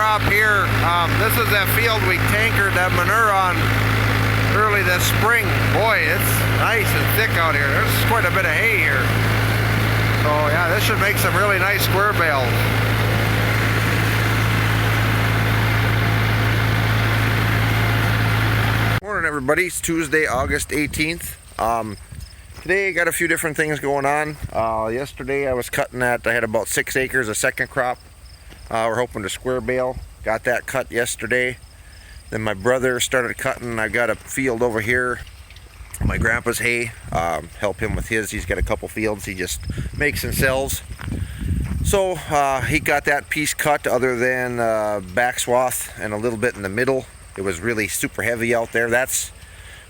crop here. This is that field we tankered that manure on early this spring. Boy, it's nice and thick out here. There's quite a bit of hay here. So yeah, this should make some really nice square bales. Morning everybody, it's Tuesday, August 18th. Today I got a few different things going on. Yesterday I was cutting I had about 6 acres of second crop. We're hoping to square bale. Got that cut yesterday. Then my brother started cutting. I got a field over here, my grandpa's hay. Help him with his. He's got a couple fields he just makes and sells. So he got that piece cut, other than back swath and a little bit in the middle. It was really super heavy out there. That's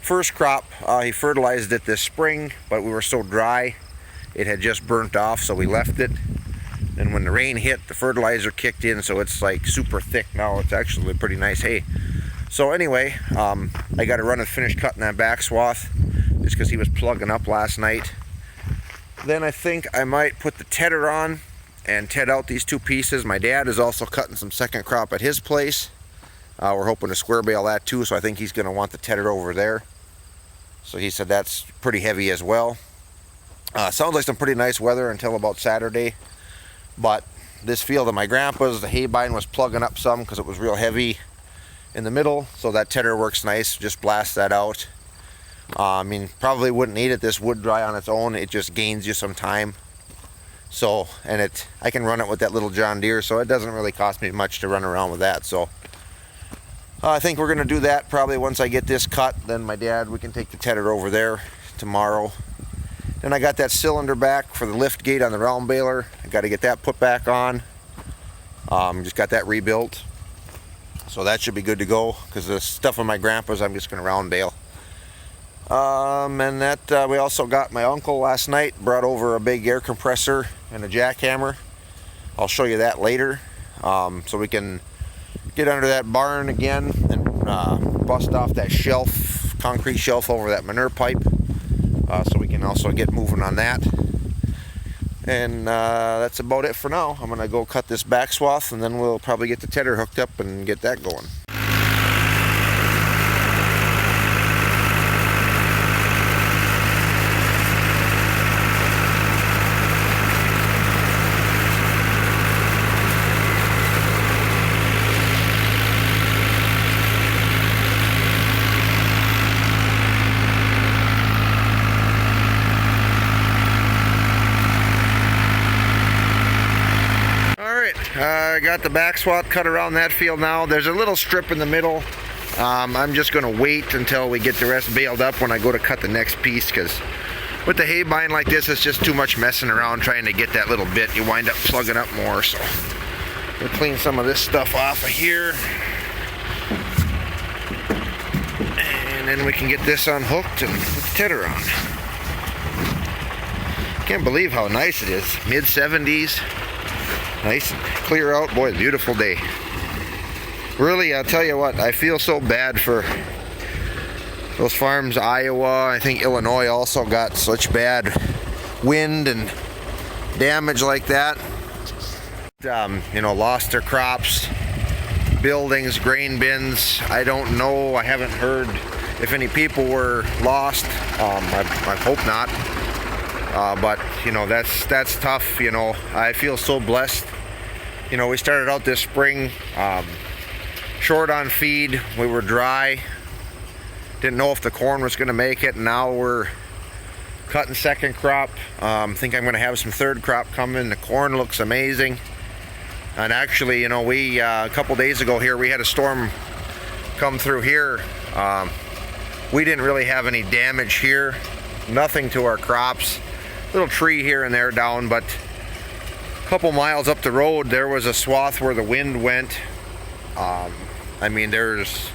first crop. He fertilized it this spring, but we were so dry it had just burnt off, so we left it. And when the rain hit, the fertilizer kicked in, so it's like super thick now. It's actually pretty nice hay. So anyway, I got to run and finish cutting that back swath just because he was plugging up last night. Then I think I might put the tedder on and ted out these two pieces. My dad is also cutting some second crop at his place. We're hoping to square bale that too, so I think he's going to want the tedder over there. So he said that's pretty heavy as well. Sounds like some pretty nice weather until about Saturday. But this field of my grandpa's, the hay bine was plugging up some because it was real heavy in the middle. So that tedder works nice, just blast that out. I mean, probably wouldn't need it. This would dry on its own. It just gains you some time. So, and I can run it with that little John Deere, so it doesn't really cost me much to run around with that. So I think we're going to do that probably once I get this cut. Then my dad, we can take the tedder over there tomorrow. Then I got that cylinder back for the lift gate on the round baler. I got to get that put back on. Just got that rebuilt. So that should be good to go, because the stuff on my grandpa's I'm just going to round bale. And that we also got my uncle last night, brought over a big air compressor and a jackhammer. I'll show you that later. So we can get under that barn again and bust off that shelf, concrete shelf over that manure pipe. So we can also get moving on that. And that's about it for now. I'm going to go cut this back swath, and then we'll probably get the tedder hooked up and get that going. I got the back swath cut around that field now. There's a little strip in the middle. I'm just going to wait until we get the rest baled up when I go to cut the next piece, because with the hay bine like this, it's just too much messing around trying to get that little bit. You wind up plugging up more. So we'll clean some of this stuff off of here, and then we can get this unhooked and put the tedder on. Can't believe how nice it is. Mid-70s. Nice and clear out. Boy, beautiful day. Really, I'll tell you what, I feel so bad for those farms. Iowa, I think Illinois also got such bad wind and damage like that. You know, lost their crops, buildings, grain bins. I don't know. I haven't heard if any people were lost. I hope not. But you know, that's tough. You know, I feel so blessed. You know, we started out this spring short on feed. We were dry, didn't know if the corn was going to make it. Now we're cutting second crop. Think I'm going to have some third crop coming. The corn looks amazing. And actually, you know, we a couple days ago here, we had a storm come through here. We didn't really have any damage here, nothing to our crops. Little tree here and there down, but a couple miles up the road there was a swath where the wind went. I mean, there's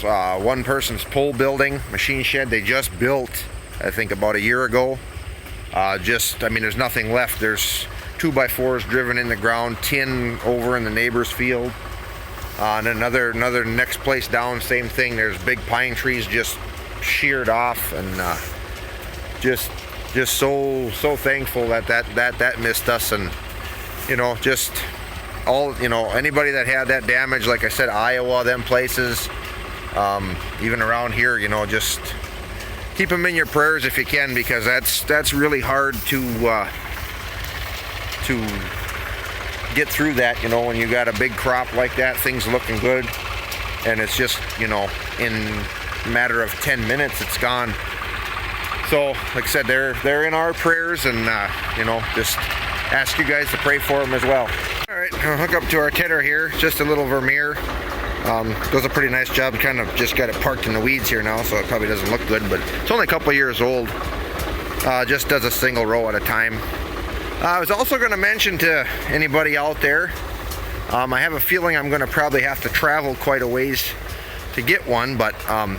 one person's pole building, machine shed they just built, I think about a year ago. I mean, there's nothing left. There's 2x4s driven in the ground, tin over in the neighbor's field. And another next place down, same thing. There's big pine trees just sheared off, and just so thankful that missed us. And you know, just all, you know, anybody that had that damage, like I said, Iowa, them places, even around here, you know, just keep them in your prayers if you can, because that's really hard to get through that, you know, when you got a big crop like that, things looking good, and it's just, you know, in a matter of 10 minutes it's gone. So like I said, they're in our prayers, and you know, just ask you guys to pray for them as well. All right, I'll hook up to our tedder here, just a little Vermeer. Does a pretty nice job. Kind of just got it parked in the weeds here now, so it probably doesn't look good, but it's only a couple years old. Just does a single row at a time. I was also going to mention to anybody out there, I have a feeling I'm going to probably have to travel quite a ways to get one, but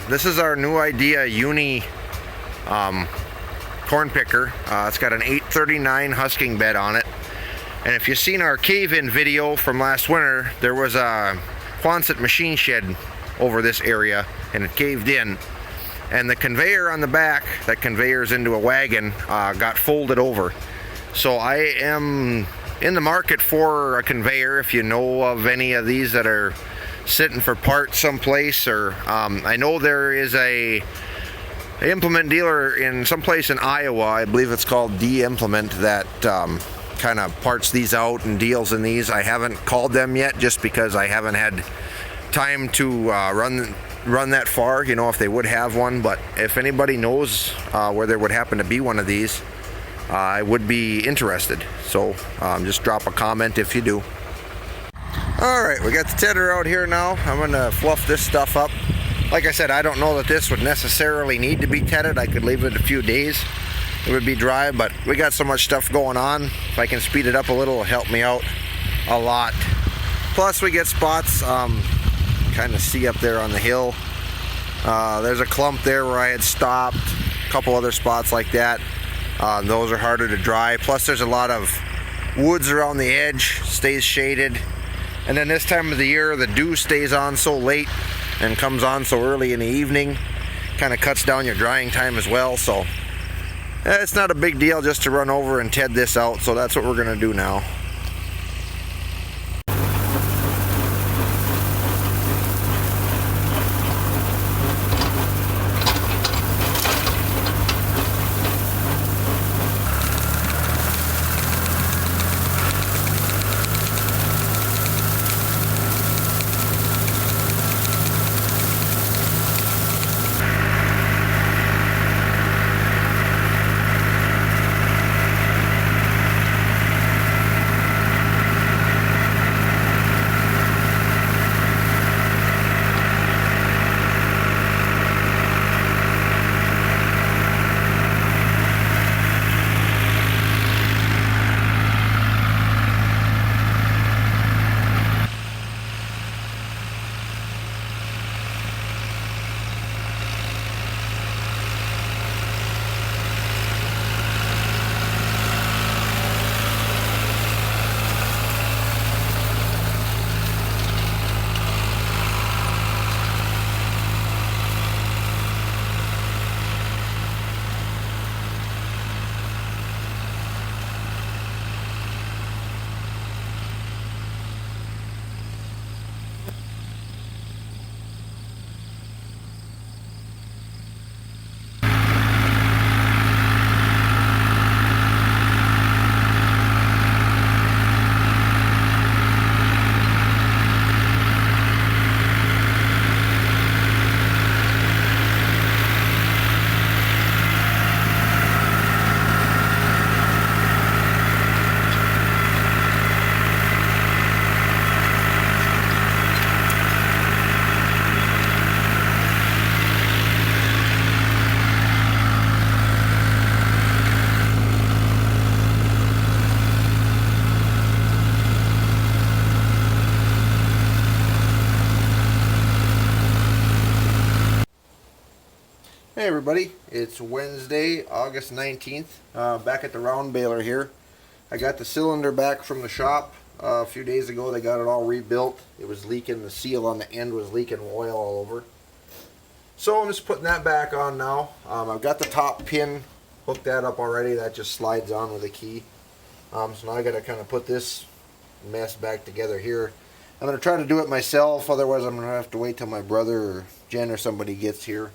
this is our New Idea Uni corn picker. It's got an 839 husking bed on it, and if you've seen our cave-in video from last winter, there was a Quonset machine shed over this area, and it caved in, and the conveyor on the back that conveyors into a wagon got folded over. So I am in the market for a conveyor. If you know of any of these that are sitting for parts someplace, or I know there is a implement dealer in someplace in Iowa, I believe it's called D Implement, that kind of parts these out and deals in these. I haven't called them yet, just because I haven't had time to run that far, you know, if they would have one. But if anybody knows where there would happen to be one of these, I would be interested. So just drop a comment if you do. Alright, we got the tedder out here now. I'm gonna fluff this stuff up. Like I said, I don't know that this would necessarily need to be tedded. I could leave it a few days, it would be dry, but we got so much stuff going on. If I can speed it up a little, it'll help me out a lot. Plus we get spots, kind of see up there on the hill. There's a clump there where I had stopped, a couple other spots like that. Those are harder to dry. Plus there's a lot of woods around the edge, stays shaded. And then this time of the year, the dew stays on so late and comes on so early in the evening. Kind of cuts down your drying time as well. So it's not a big deal just to run over and ted this out. So that's what we're going to do now. Hey everybody, it's Wednesday, August 19th, back at the round baler here. I got the cylinder back from the shop a few days ago. They got it all rebuilt. It was leaking, the seal on the end was leaking oil all over. So I'm just putting that back on now. I've got the top pin, hooked that up already. That just slides on with a key. So now I got to kind of put this mess back together here. I'm going to try to do it myself, otherwise I'm going to have to wait till my brother or Jen or somebody gets here.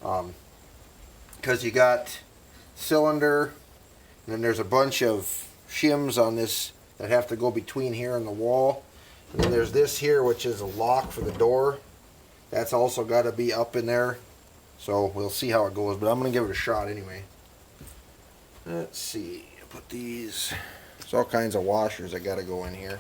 Because you got cylinder, and then there's a bunch of shims on this that have to go between here and the wall. And then there's this here, which is a lock for the door. That's also got to be up in there. So we'll see how it goes, but I'm going to give it a shot anyway. Let's see. Put these. There's all kinds of washers that got to go in here.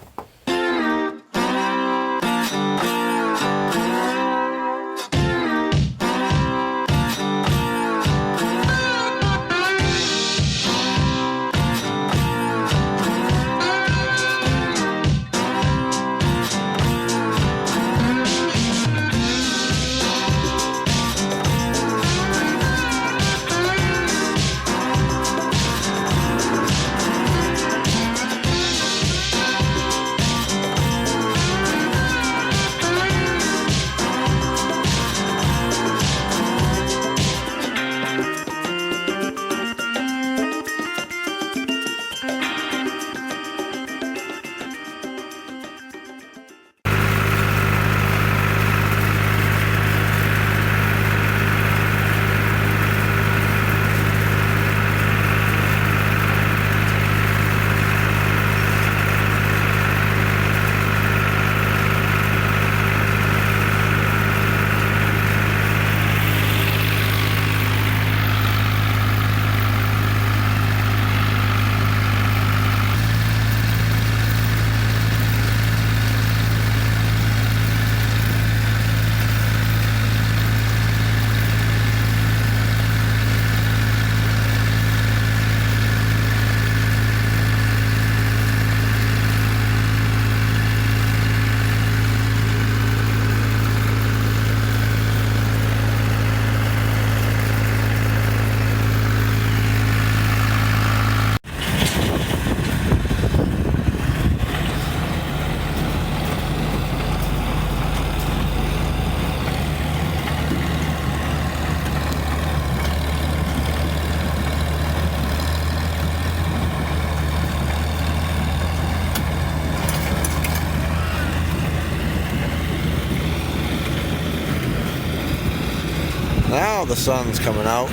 Now the sun's coming out.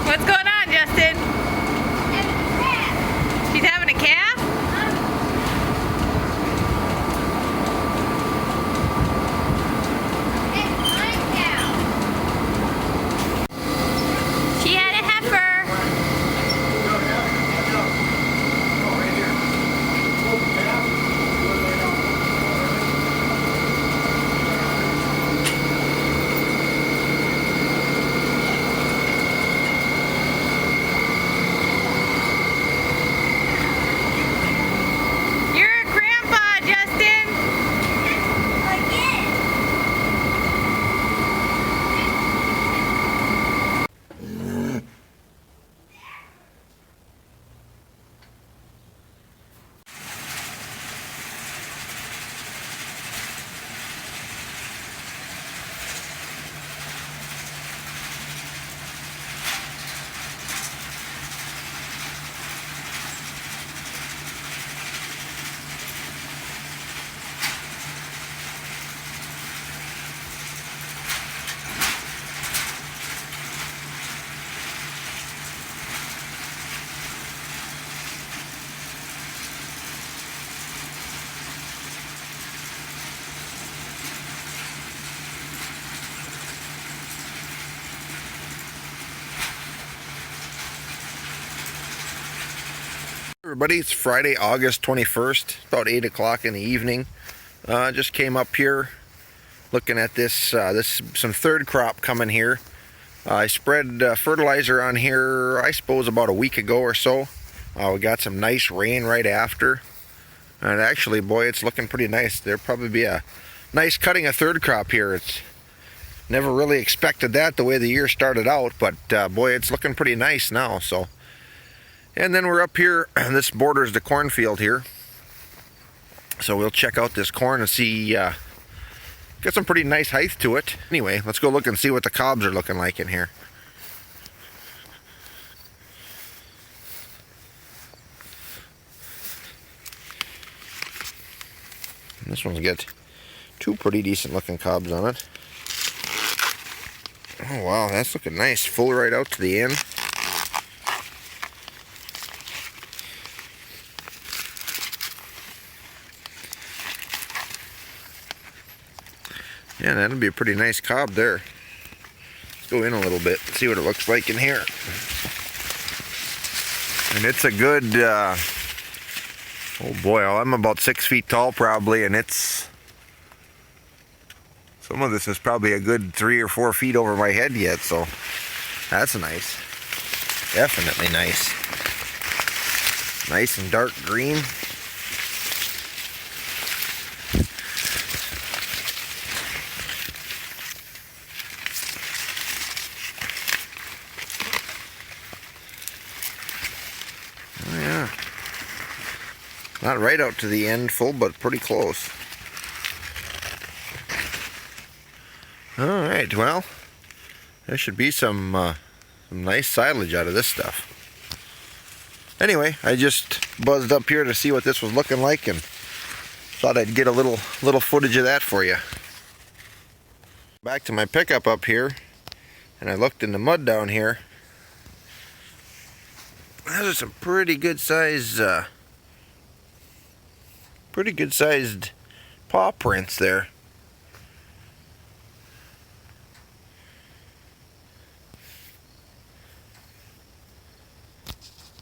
What's going on, Justin? She's having a calf? She had a heifer. You're a grandpa, Justin. Everybody, it's Friday, August 21st, about 8 o'clock in the evening. Just came up here looking at this, some third crop coming here. I spread fertilizer on here, I suppose, about a week ago or so. We got some nice rain right after. And actually, boy, it's looking pretty nice. There'll probably be a nice cutting of third crop here. It's never really expected that the way the year started out, but boy, it's looking pretty nice now. So And then we're up here, and this borders the cornfield here. So we'll check out this corn and see, got some pretty nice height to it. Anyway, let's go look and see what the cobs are looking like in here. And this one's got two pretty decent looking cobs on it. Oh wow, that's looking nice, full right out to the end. Yeah, that'll be a pretty nice cob there. Let's go in a little bit, see what it looks like in here. And it's a good, oh boy, I'm about 6 feet tall probably, and it's, some of this is probably a good 3 or 4 feet over my head yet, so that's nice. Definitely nice. Nice and dark green. Oh yeah. Not right out to the end full, but pretty close. Alright, well, there should be some nice silage out of this stuff. Anyway, I just buzzed up here to see what this was looking like and thought I'd get a little footage of that for you. Back to my pickup up here, and I looked in the mud down here. Those are some pretty good sized paw prints there.